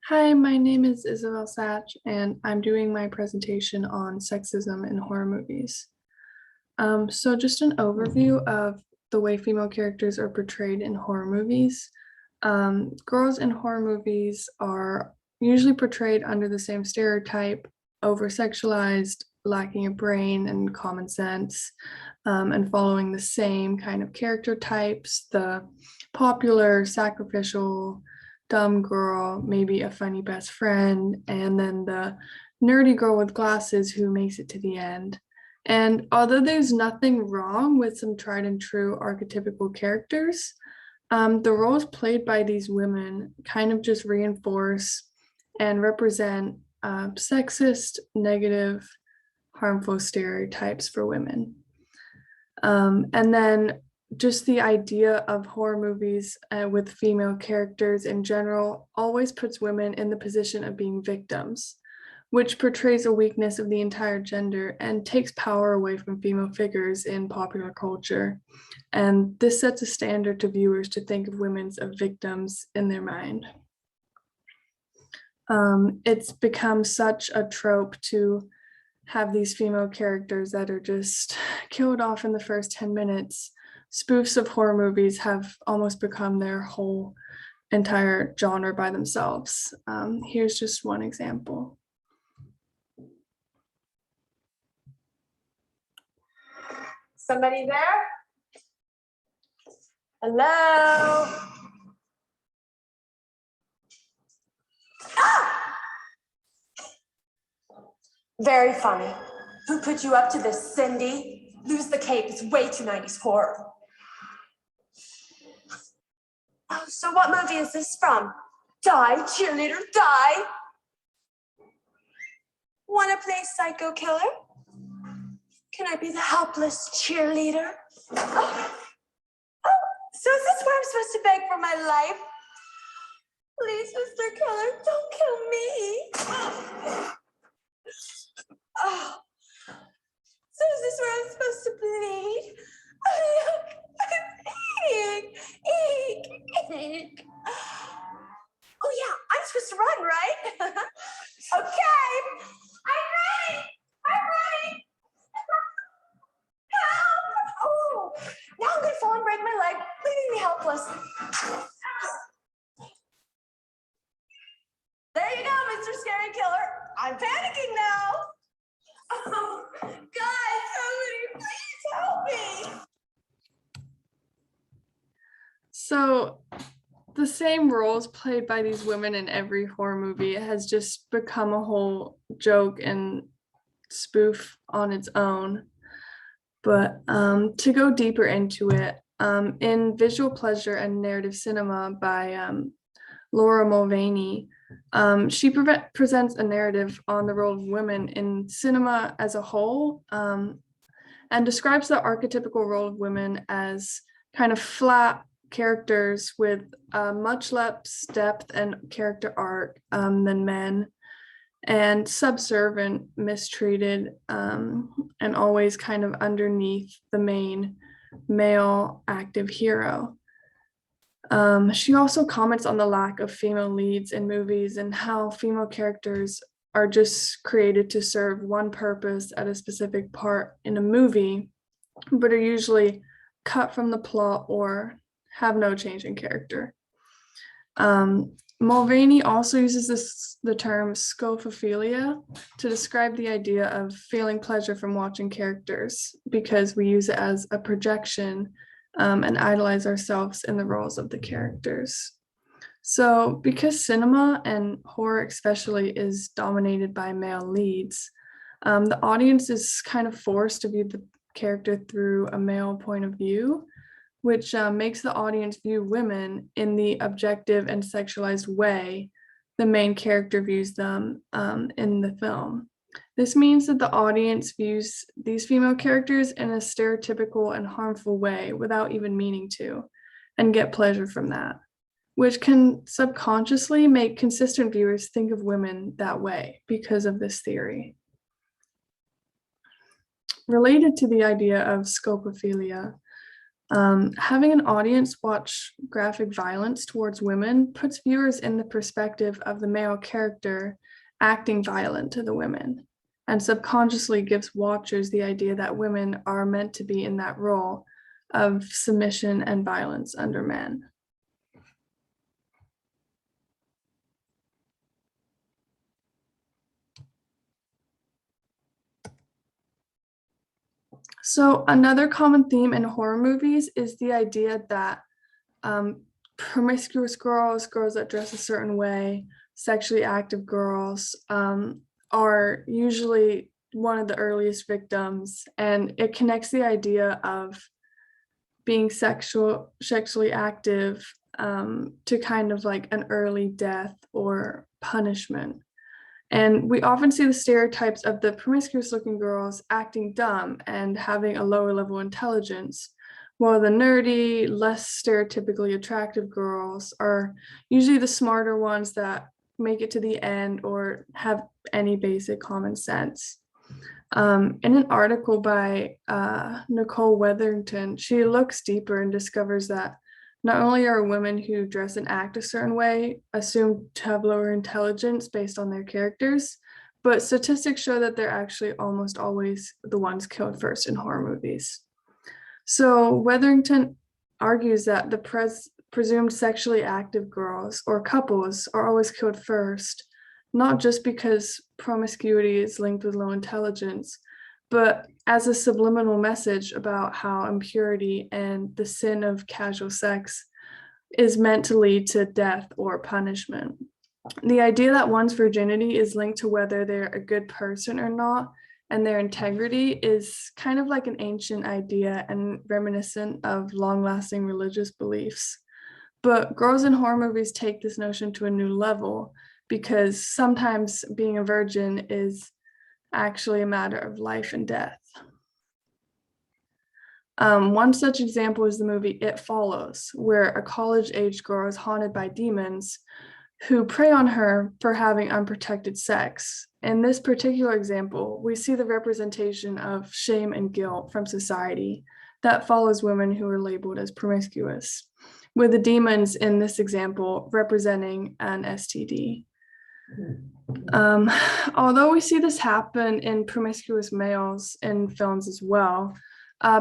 Hi, my name is Isabelle Sach, and I'm doing my presentation on sexism in horror movies. So just an overview of the way female characters are portrayed in horror movies. Girls in horror movies are usually portrayed under the same stereotype, over-sexualized, lacking a brain and common sense, and following the same kind of character types, the popular, sacrificial, dumb girl, maybe a funny best friend, and then the nerdy girl with glasses who makes it to the end. And although there's nothing wrong with some tried and true archetypical characters, the roles played by these women kind of just reinforce and represent sexist, negative, harmful stereotypes for women. And then just the idea of horror movies with female characters in general always puts women in the position of being victims, which portrays a weakness of the entire gender and takes power away from female figures in popular culture. And this sets a standard to viewers to think of women as victims in their mind. It's become such a trope to have these female characters that are just killed off in the first 10 minutes. Spoofs of horror movies have almost become their whole entire genre by themselves. Here's just one example. Somebody there? Hello? Ah! Very funny. Who put you up to this, Cindy? Lose the cape, it's way too 90s horror. Oh, so what movie is this from? Die, cheerleader, die! Wanna play psycho killer? Can I be the helpless cheerleader? Oh, so is this where I'm supposed to beg for my life? Please, Mr. Killer, don't kill me. Oh. So is this where I'm supposed to bleed? Oh, look, I'm bleeding. Eek, eek. Oh yeah, I'm supposed to run, right? Okay, I'm ready. I'm ready. Help! Oh, now I'm gonna fall and break my leg, leaving me helpless. There you go, Mr. Scary Killer. I'm panicking now. Oh, guys, somebody please help me. So the same roles played by these women in every horror movie has just become a whole joke and spoof on its own. But to go deeper into it, in Visual Pleasure and Narrative Cinema by Laura Mulvaney, she presents a narrative on the role of women in cinema as a whole, and describes the archetypical role of women as kind of flat characters with much less depth and character arc than men, and subservient, mistreated, and always kind of underneath the main male active hero. She also comments on the lack of female leads in movies and how female characters are just created to serve one purpose at a specific part in a movie, but are usually cut from the plot or have no change in character. Mulvaney also uses the term scopophilia to describe the idea of feeling pleasure from watching characters, because we use it as a projection and idolize ourselves in the roles of the characters. So because cinema and horror especially is dominated by male leads, the audience is kind of forced to view the character through a male point of view, which makes the audience view women in the objective and sexualized way the main character views them in the film. This means that the audience views these female characters in a stereotypical and harmful way without even meaning to, and get pleasure from that, which can subconsciously make consistent viewers think of women that way because of this theory. Related to the idea of scopophilia, Having an audience watch graphic violence towards women puts viewers in the perspective of the male character acting violent to the women, and subconsciously gives watchers the idea that women are meant to be in that role of submission and violence under men. So another common theme in horror movies is the idea that promiscuous girls, girls that dress a certain way, sexually active girls are usually one of the earliest victims, and it connects the idea of being sexually active to kind of like an early death or punishment. And we often see the stereotypes of the promiscuous looking girls acting dumb and having a lower level intelligence, while the nerdy, less stereotypically attractive girls are usually the smarter ones that make it to the end or have any basic common sense. In an article by Nicole Weatherington, she looks deeper and discovers that not only are women who dress and act a certain way assumed to have lower intelligence based on their characters, but statistics show that they're actually almost always the ones killed first in horror movies. So Weatherington argues that the presumed sexually active girls or couples are always killed first, not just because promiscuity is linked with low intelligence, but as a subliminal message about how impurity and the sin of casual sex is meant to lead to death or punishment. The idea that one's virginity is linked to whether they're a good person or not, and their integrity is kind of like an ancient idea and reminiscent of long-lasting religious beliefs. But girls in horror movies take this notion to a new level because sometimes being a virgin is actually a matter of life and death. One such example is the movie It Follows, where a college-aged girl is haunted by demons who prey on her for having unprotected sex. In this particular example, we see the representation of shame and guilt from society that follows women who are labeled as promiscuous, with the demons in this example representing an STD. Although we see this happen in promiscuous males in films as well,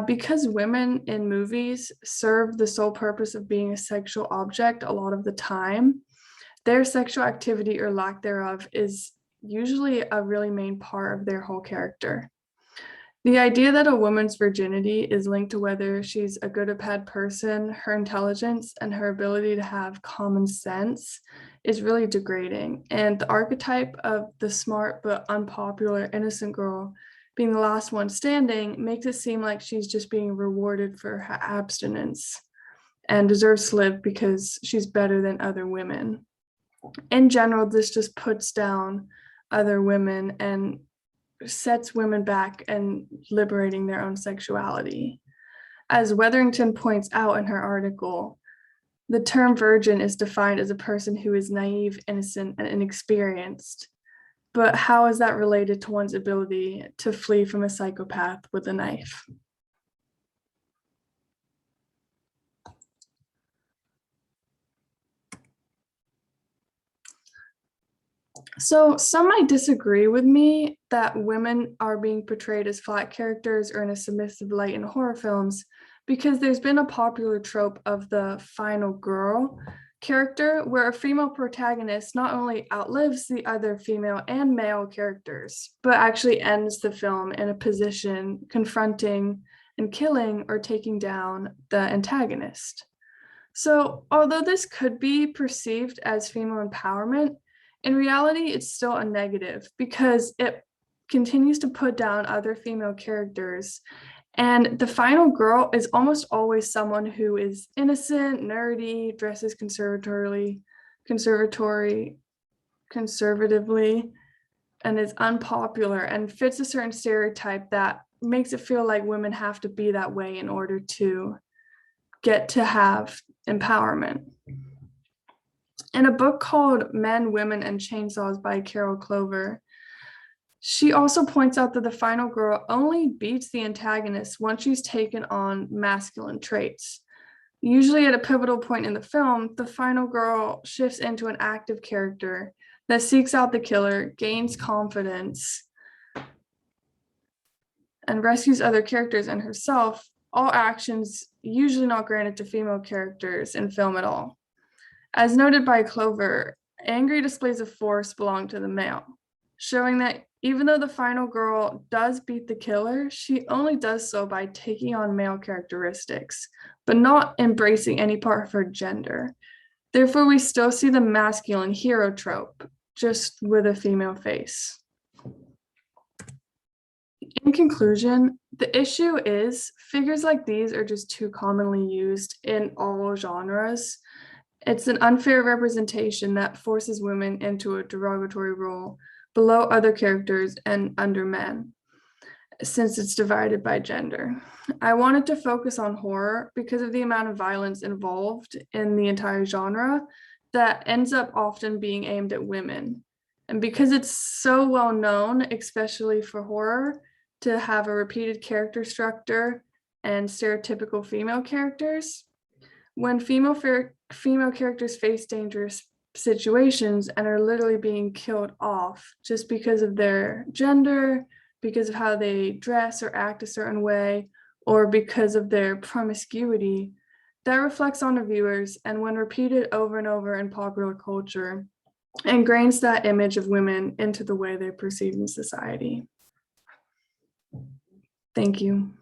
because women in movies serve the sole purpose of being a sexual object a lot of the time, their sexual activity or lack thereof is usually a really main part of their whole character. The idea that a woman's virginity is linked to whether she's a good or bad person, her intelligence, and her ability to have common sense is really degrading. And the archetype of the smart but unpopular innocent girl being the last one standing makes it seem like she's just being rewarded for her abstinence and deserves to live because she's better than other women. In general, this just puts down other women and sets women back and liberating their own sexuality. As Weatherington points out in her article, the term virgin is defined as a person who is naive, innocent, and inexperienced. But how is that related to one's ability to flee from a psychopath with a knife? So some might disagree with me that women are being portrayed as flat characters or in a submissive light in horror films because there's been a popular trope of the final girl character where a female protagonist not only outlives the other female and male characters, but actually ends the film in a position confronting and killing or taking down the antagonist. So although this could be perceived as female empowerment, in reality, it's still a negative because it continues to put down other female characters. And the final girl is almost always someone who is innocent, nerdy, dresses conservatively, and is unpopular and fits a certain stereotype that makes it feel like women have to be that way in order to get to have empowerment. In a book called Men, Women, and Chainsaws by Carol Clover, She also points out that the final girl only beats the antagonist once she's taken on masculine traits. Usually at a pivotal point in the film, the final girl shifts into an active character that seeks out the killer, gains confidence, and rescues other characters and herself, all actions usually not granted to female characters in film at all. As noted by Clover, angry displays of force belong to the male, showing that even though the final girl does beat the killer, she only does so by taking on male characteristics, but not embracing any part of her gender. Therefore, we still see the masculine hero trope, just with a female face. In conclusion, the issue is figures like these are just too commonly used in all genres. It's an unfair representation that forces women into a derogatory role below other characters and under men, since it's divided by gender. I wanted to focus on horror because of the amount of violence involved in the entire genre that ends up often being aimed at women. And because it's so well known, especially for horror, to have a repeated character structure and stereotypical female characters, when female characters face dangerous situations and are literally being killed off just because of their gender, because of how they dress or act a certain way, or because of their promiscuity, that reflects on the viewers, and when repeated over and over in popular culture, ingrains that image of women into the way they're perceived in society. Thank you.